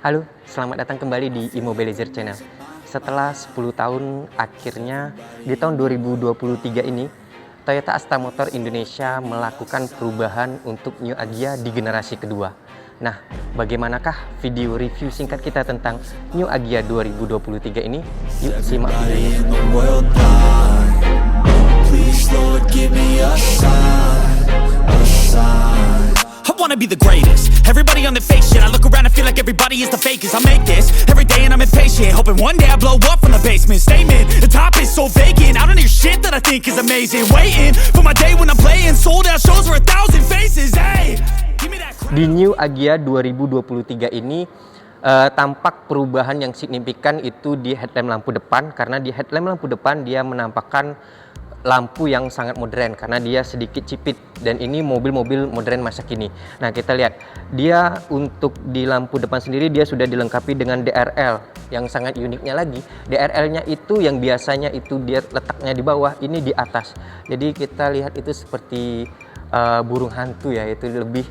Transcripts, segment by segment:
Halo, selamat datang kembali di Immobilizer Channel. Setelah 10 tahun, akhirnya di tahun 2023 ini, Toyota Astra Motor Indonesia melakukan perubahan untuk New Agya di generasi kedua. Nah, bagaimanakah video review singkat kita tentang New Agya 2023 ini? Yuk simak videonya. I wanna be the greatest. Everybody on the fake shit. I look around and feel like everybody is the fakest. I make this every day and I'm impatient, hoping one day I blow up from the basement. Statement, the top is so vacant. I don't hear shit that I think is amazing. Waiting for my day when I'm playing sold out shows for 1,000 faces. Hey, give me that crowd. Di New Agya 2023 ini tampak perubahan yang signifikan itu di headlamp lampu depan, karena di headlamp lampu depan dia menampakkan lampu yang sangat modern karena dia sedikit cipit, dan ini mobil-mobil modern masa kini. Nah, kita lihat dia untuk di lampu depan sendiri dia sudah dilengkapi dengan DRL. Yang sangat uniknya lagi, DRL-nya itu yang biasanya itu dia letaknya di bawah, ini di atas. Jadi kita lihat itu seperti burung hantu ya, itu lebih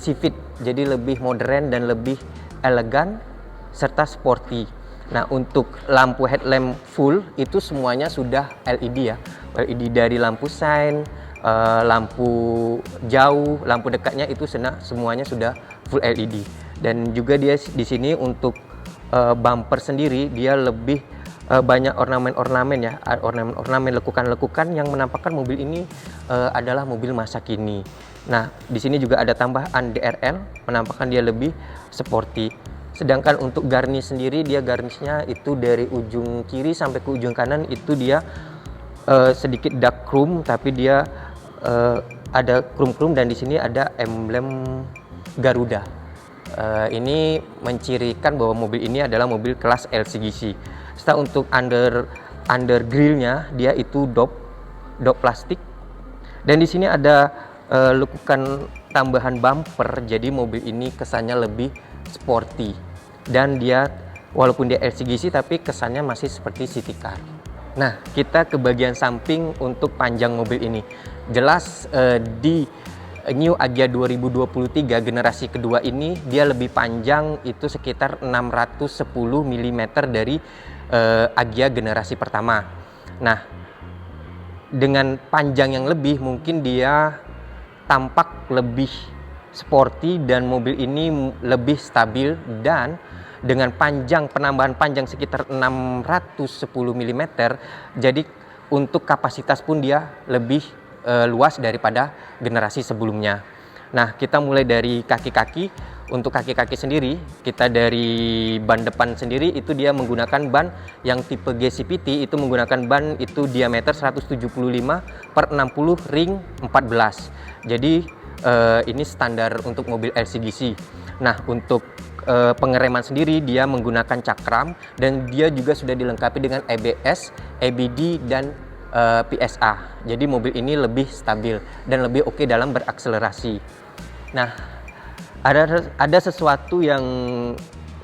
sipit, jadi lebih modern dan lebih elegan serta sporty. Nah, untuk lampu headlamp full itu semuanya sudah LED ya, LED dari lampu sign, lampu jauh, lampu dekatnya itu semuanya sudah full LED. Dan juga dia di sini untuk bumper sendiri dia lebih banyak ornamen-ornamen ya, ornamen lekukan-lekukan yang menampakkan mobil ini adalah mobil masa kini. Nah, di sini juga ada tambahan DRL, menampakkan dia lebih sporty. Sedangkan untuk garnish sendiri, dia garnishnya itu dari ujung kiri sampai ke ujung kanan itu dia sedikit dark chrome, tapi dia ada chrome-chrome, dan di sini ada emblem Garuda. Ini mencirikan bahwa mobil ini adalah mobil kelas LCGC. Setelah untuk under grillnya dia itu dop plastik, dan di sini ada lekukan tambahan bumper, jadi mobil ini kesannya lebih sporty. Dan dia walaupun dia LCGC tapi kesannya masih seperti city car. Nah, kita ke bagian samping untuk panjang mobil ini. Jelas di New Agya 2023 generasi kedua ini dia lebih panjang, itu sekitar 610 mm dari Agya generasi pertama. Nah, dengan panjang yang lebih mungkin dia tampak lebih sporty dan mobil ini lebih stabil, dan dengan penambahan panjang sekitar 610 mm, jadi untuk kapasitas pun dia lebih luas daripada generasi sebelumnya. Nah, kita mulai dari kaki-kaki. Untuk kaki-kaki sendiri, kita dari ban depan sendiri itu dia menggunakan ban yang tipe GCPT, itu menggunakan ban itu diameter 175 per 60 ring 14. Jadi ini standar untuk mobil LCGC. Nah, untuk pengereman sendiri dia menggunakan cakram, dan dia juga sudah dilengkapi dengan ABS, ABD dan PSA. Jadi mobil ini lebih stabil dan lebih oke dalam berakselerasi. Nah, ada sesuatu yang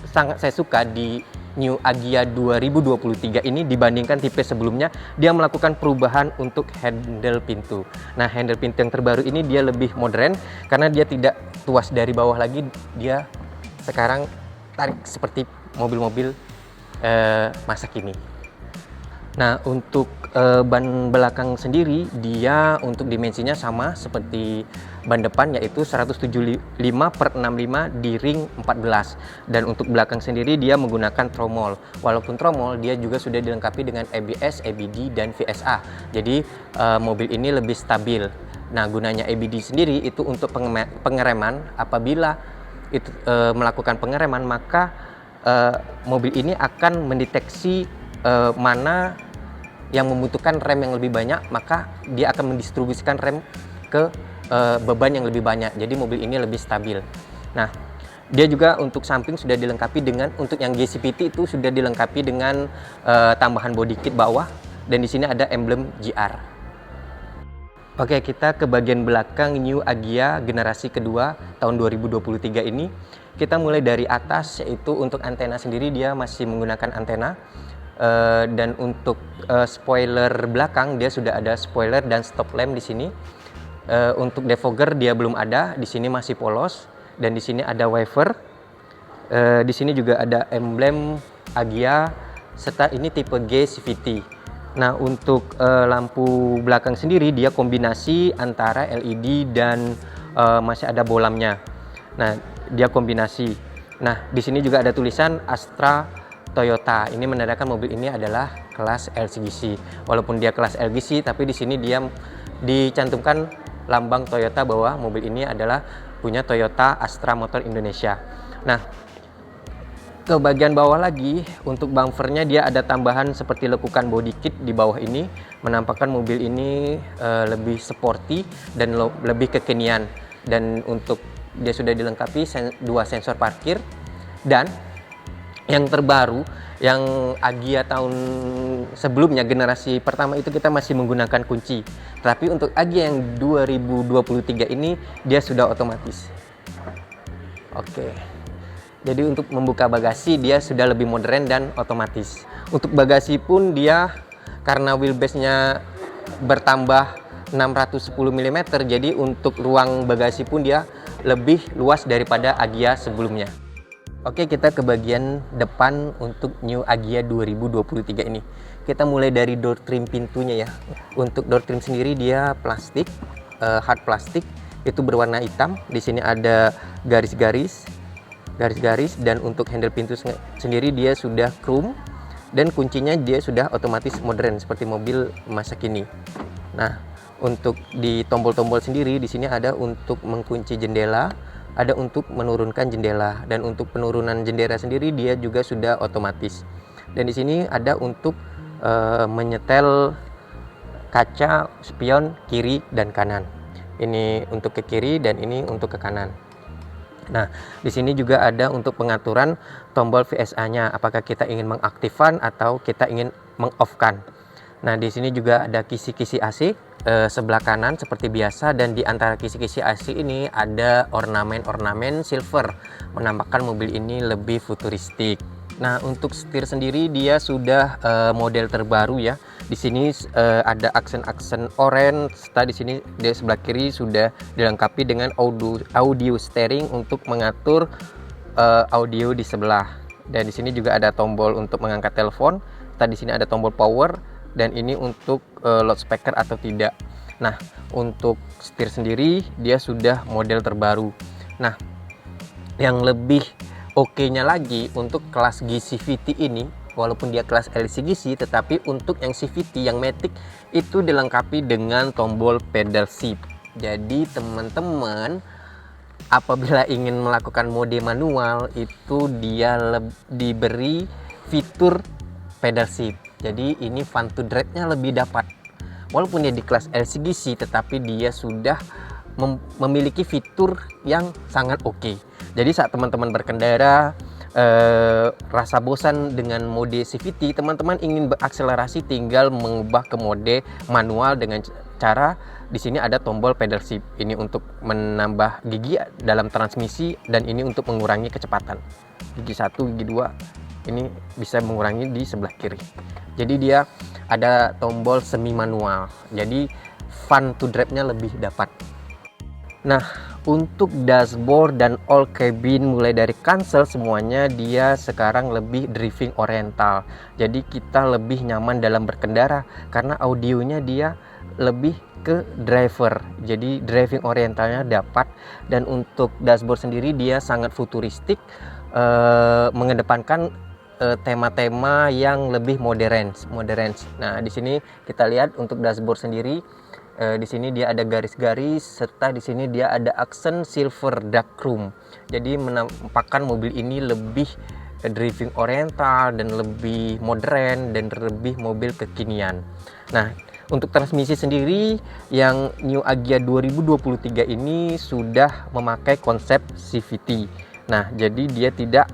sangat saya suka di New Agya 2023 ini dibandingkan tipe sebelumnya. Dia melakukan perubahan untuk handle pintu. Nah, handle pintu yang terbaru ini dia lebih modern karena dia tidak tuas dari bawah lagi, dia sekarang tarik seperti mobil-mobil masa kini. Nah, untuk ban belakang sendiri dia untuk dimensinya sama seperti ban depan, yaitu 175 per 65 di ring 14. Dan untuk belakang sendiri dia menggunakan tromol. Walaupun tromol dia juga sudah dilengkapi dengan ABS, ABD dan VSA. Jadi mobil ini lebih stabil. Nah, gunanya ABD sendiri itu untuk pengereman. Apabila itu melakukan pengereman, maka mobil ini akan mendeteksi mana yang membutuhkan rem yang lebih banyak, maka dia akan mendistribusikan rem ke beban yang lebih banyak. Jadi mobil ini lebih stabil. Nah, dia juga untuk samping sudah dilengkapi dengan, untuk yang GCPT itu sudah dilengkapi dengan tambahan body kit bawah, dan di sini ada emblem GR. Oke, kita ke bagian belakang New Agya generasi kedua tahun 2023 ini. Kita mulai dari atas, yaitu untuk antena sendiri dia masih menggunakan antena. Dan untuk spoiler belakang dia sudah ada spoiler dan stop lamp di sini. Untuk defogger dia belum ada, di sini masih polos, dan di sini ada wiper. Di sini juga ada emblem Agya serta ini tipe G CVT. Nah, untuk lampu belakang sendiri dia kombinasi antara LED dan masih ada bolamnya. Nah, dia kombinasi. Nah, di sini juga ada tulisan Astra Toyota. Ini menandakan mobil ini adalah kelas LCGC. Walaupun dia kelas LCGC, tapi di sini dia dicantumkan lambang Toyota bahwa mobil ini adalah punya Toyota Astra Motor Indonesia. Nah, ke bagian bawah lagi untuk bumpernya dia ada tambahan seperti lekukan body kit di bawah ini, menampakkan mobil ini lebih sporty dan lebih kekinian. Dan untuk dia sudah dilengkapi dua sensor parkir, dan yang terbaru yang Agya tahun sebelumnya generasi pertama itu kita masih menggunakan kunci, tapi untuk Agya yang 2023 ini dia sudah otomatis. Oke. Jadi untuk membuka bagasi dia sudah lebih modern dan otomatis. Untuk bagasi pun dia karena wheelbase-nya bertambah 610 mm, jadi untuk ruang bagasi pun dia lebih luas daripada Agya sebelumnya. Oke, kita ke bagian depan untuk New Agya 2023 ini. Kita mulai dari door trim pintunya ya. Untuk door trim sendiri dia plastik, hard plastik, itu berwarna hitam. Di sini ada garis-garis, dan untuk handle pintu sendiri dia sudah chrome, dan kuncinya dia sudah otomatis modern seperti mobil masa kini. Nah, untuk di tombol-tombol sendiri di sini ada untuk mengunci jendela, ada untuk menurunkan jendela, dan untuk penurunan jendela sendiri dia juga sudah otomatis. Dan di sini ada untuk menyetel kaca spion kiri dan kanan. Ini untuk ke kiri dan ini untuk ke kanan. Nah, di sini juga ada untuk pengaturan tombol VSA-nya, apakah kita ingin mengaktifkan atau kita ingin meng-off-kan. Nah, di sini juga ada kisi-kisi AC sebelah kanan seperti biasa, dan di antara kisi-kisi AC ini ada ornamen-ornamen silver, menampakkan mobil ini lebih futuristik. Nah, untuk setir sendiri dia sudah model terbaru ya. Di sini ada aksen-aksen oranye, serta di sini di sebelah kiri sudah dilengkapi dengan audio steering untuk mengatur audio di sebelah. Dan di sini juga ada tombol untuk mengangkat telepon. Tadi di sini ada tombol power, dan ini untuk loudspeaker atau tidak. Nah, untuk setir sendiri dia sudah model terbaru. Nah, yang lebih oke-nya lagi untuk kelas G CVT ini, walaupun dia kelas LCGC, tetapi untuk yang CVT yang Matic itu dilengkapi dengan tombol pedal shift. Jadi teman-teman apabila ingin melakukan mode manual itu dia diberi fitur pedal shift. Jadi ini fun to drive-nya lebih dapat. Walaupun dia di kelas LCGC, tetapi dia sudah memiliki fitur yang sangat oke. Jadi saat teman-teman berkendara rasa bosan dengan mode CVT, teman-teman ingin berakselerasi, tinggal mengubah ke mode manual dengan cara di sini ada tombol pedal shift. Ini untuk menambah gigi dalam transmisi, dan ini untuk mengurangi kecepatan. Gigi 1, gigi 2 ini bisa mengurangi di sebelah kiri. Jadi dia ada tombol semi manual. Jadi fun to drive-nya lebih dapat. Nah, untuk dashboard dan all cabin mulai dari cancel semuanya dia sekarang lebih driving oriental. Jadi kita lebih nyaman dalam berkendara karena audionya dia lebih ke driver. Jadi driving orientalnya dapat. Dan untuk dashboard sendiri dia sangat futuristik, mengedepankan tema-tema yang lebih modern. Nah, di sini kita lihat untuk dashboard sendiri. Di sini dia ada garis-garis, serta di sini dia ada aksen silver dark chrome. Jadi menampakkan mobil ini lebih driving oriental dan lebih modern dan lebih mobil kekinian. Nah, untuk transmisi sendiri yang New Agya 2023 ini sudah memakai konsep CVT. Nah, jadi dia tidak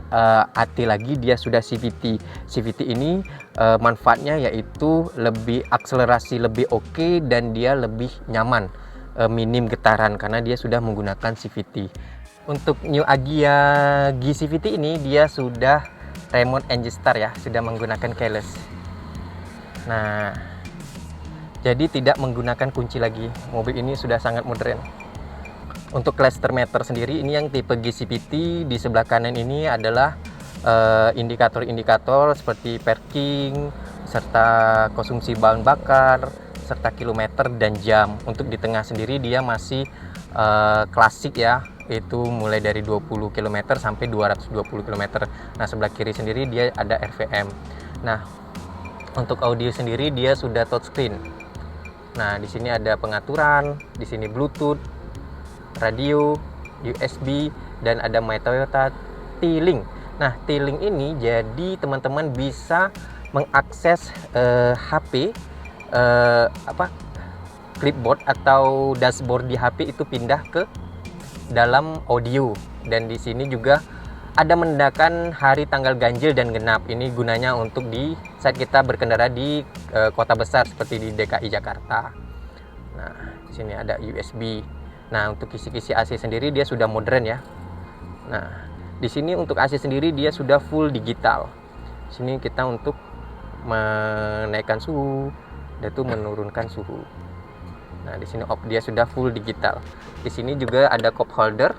AT lagi, dia sudah CVT. CVT ini manfaatnya yaitu lebih akselerasi lebih oke, dan dia lebih nyaman, minim getaran karena dia sudah menggunakan CVT. Untuk New Agya G CVT ini dia sudah remote engine start ya, sudah menggunakan keyless. Nah, jadi tidak menggunakan kunci lagi. Mobil ini sudah sangat modern. Untuk cluster meter sendiri ini yang tipe GCPT, di sebelah kanan ini adalah indikator-indikator seperti parking, serta konsumsi bahan bakar, serta kilometer dan jam. Untuk di tengah sendiri dia masih klasik ya, itu mulai dari 20 km sampai 220 km. Nah, sebelah kiri sendiri dia ada RVM. Nah, untuk audio sendiri dia sudah touchscreen. Nah, di sini ada pengaturan, di sini Bluetooth, radio, USB, dan ada My Toyota T-Link. Nah, T-Link ini jadi teman-teman bisa mengakses HP clipboard atau dashboard di HP itu pindah ke dalam audio. Dan di sini juga ada menandakan hari, tanggal ganjil dan genap. Ini gunanya untuk di saat kita berkendara di kota besar seperti di DKI Jakarta. Nah, di sini ada USB. Nah, untuk kisi-kisi AC sendiri dia sudah modern ya. Nah, di sini untuk AC sendiri dia sudah full digital. Di sini kita untuk menaikkan suhu, dan itu menurunkan suhu. Nah, di sini off, dia sudah full digital. Di sini juga ada cup holder.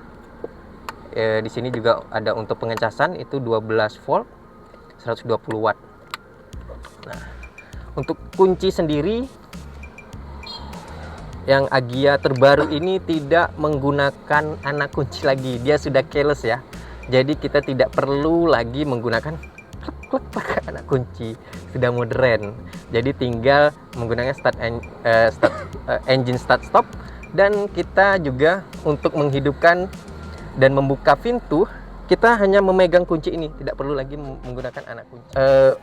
Di sini juga ada untuk pengecasan, itu 12 volt 120 watt. Nah, untuk kunci sendiri yang Agya terbaru ini tidak menggunakan anak kunci lagi, dia sudah keyless ya. Jadi kita tidak perlu lagi menggunakan pakai anak kunci, sudah modern. Jadi tinggal menggunakan engine start stop, dan kita juga untuk menghidupkan dan membuka pintu kita hanya memegang kunci ini, tidak perlu lagi menggunakan anak kunci.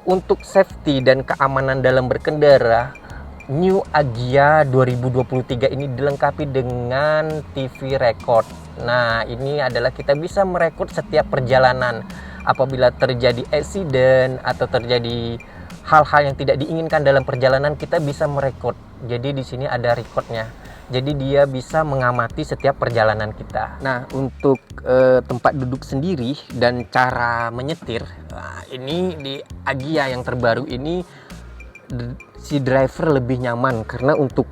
Untuk safety dan keamanan dalam berkendara, New Agya 2023 ini dilengkapi dengan TV record. Nah, ini adalah kita bisa merekod setiap perjalanan. Apabila terjadi accident atau terjadi hal-hal yang tidak diinginkan dalam perjalanan, kita bisa merekod. Jadi di sini ada recordnya. Jadi dia bisa mengamati setiap perjalanan kita. Nah, untuk tempat duduk sendiri dan cara menyetir, ini di Agya yang terbaru ini si driver lebih nyaman, karena untuk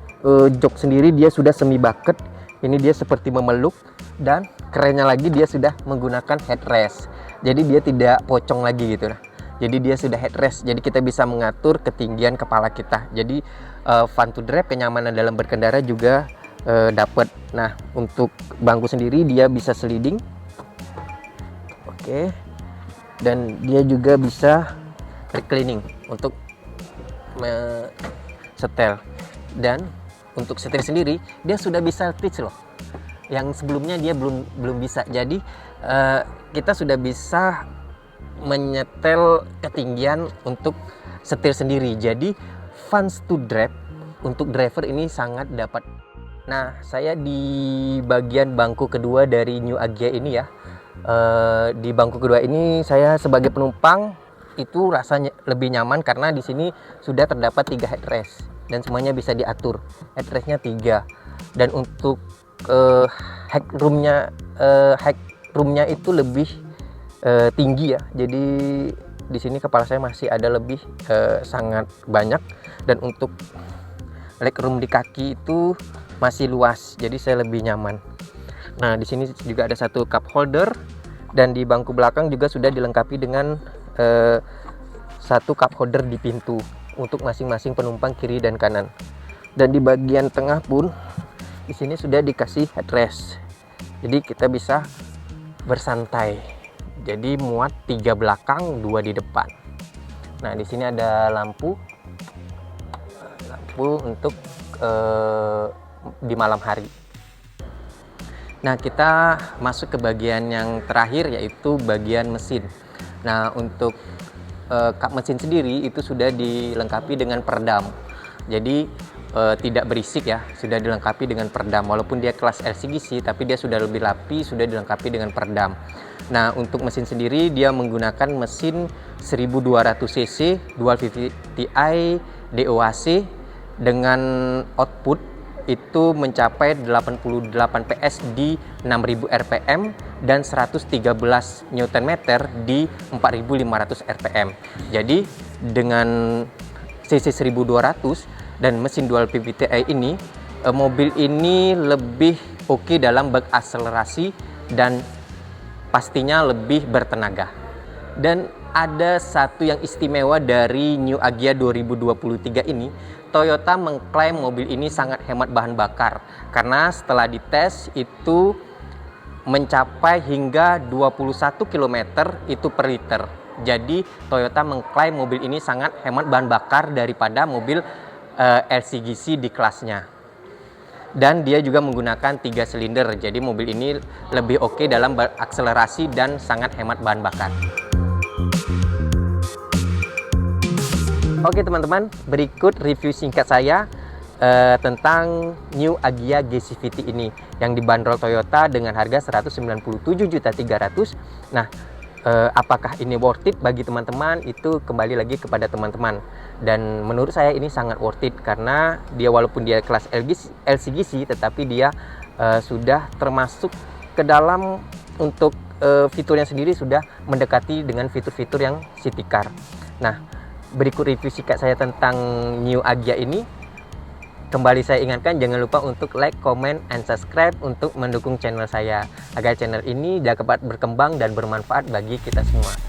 jok sendiri dia sudah semi bucket. Ini dia seperti memeluk, dan kerennya lagi dia sudah menggunakan headrest. Jadi dia tidak pocong lagi gitu. Nah, jadi dia sudah headrest. Jadi kita bisa mengatur ketinggian kepala kita. Jadi fun to drive, kenyamanan dalam berkendara juga dapat. Nah, untuk bangku sendiri dia bisa sliding. Oke. Dan dia juga bisa reclining untuk setel. Dan untuk setir sendiri dia sudah bisa pitch loh, yang sebelumnya dia belum bisa. Jadi kita sudah bisa menyetel ketinggian untuk setir sendiri. Jadi fun to drive untuk driver ini sangat dapat. Nah, saya di bagian bangku kedua dari New Agya ini ya. Di bangku kedua ini saya sebagai penumpang itu rasanya lebih nyaman, karena di sini sudah terdapat 3 headrest dan semuanya bisa diatur. Headrestnya 3, dan untuk headroomnya itu lebih tinggi ya. Jadi di sini kepala saya masih ada lebih sangat banyak, dan untuk legroom di kaki itu masih luas, jadi saya lebih nyaman. Nah, di sini juga ada satu cup holder, dan di bangku belakang juga sudah dilengkapi dengan satu cup holder di pintu untuk masing-masing penumpang kiri dan kanan. Dan di bagian tengah pun di sini sudah dikasih headrest, jadi kita bisa bersantai. Jadi muat 3 belakang, 2 di depan. Nah, di sini ada lampu untuk di malam hari. Nah, kita masuk ke bagian yang terakhir, yaitu bagian mesin. Nah, untuk kap mesin sendiri itu sudah dilengkapi dengan peredam. Jadi tidak berisik ya, sudah dilengkapi dengan peredam. Walaupun dia kelas LCGC, tapi dia sudah lebih rapi, sudah dilengkapi dengan peredam. Nah, untuk mesin sendiri dia menggunakan mesin 1200 cc dual VVT-i DOHC dengan output itu mencapai 88 PS di 6000 rpm dan 113 Nm di 4500 rpm. Jadi dengan cc 1200 dan mesin dual PVTi ini, mobil ini lebih oke dalam berakselerasi dan pastinya lebih bertenaga. Dan ada satu yang istimewa dari New Agya 2023 ini, Toyota mengklaim mobil ini sangat hemat bahan bakar karena setelah dites itu mencapai hingga 21 km itu per liter. Jadi Toyota mengklaim mobil ini sangat hemat bahan bakar daripada mobil LCGC di kelasnya. Dan dia juga menggunakan 3 silinder, jadi mobil ini lebih oke dalam berakselerasi dan sangat hemat bahan bakar. Oke teman-teman, berikut review singkat saya tentang New Agya GCVT ini yang dibanderol Toyota dengan harga 197.300.000. Nah, apakah ini worth it bagi teman-teman? Itu kembali lagi kepada teman-teman. Dan menurut saya ini sangat worth it karena dia walaupun dia kelas LCGC tetapi dia sudah termasuk ke dalam untuk fiturnya sendiri sudah mendekati dengan fitur-fitur yang city car. Nah, berikut review singkat saya tentang New Agya ini. Kembali saya ingatkan, jangan lupa untuk like, comment, and subscribe untuk mendukung channel saya agar channel ini dapat berkembang dan bermanfaat bagi kita semua.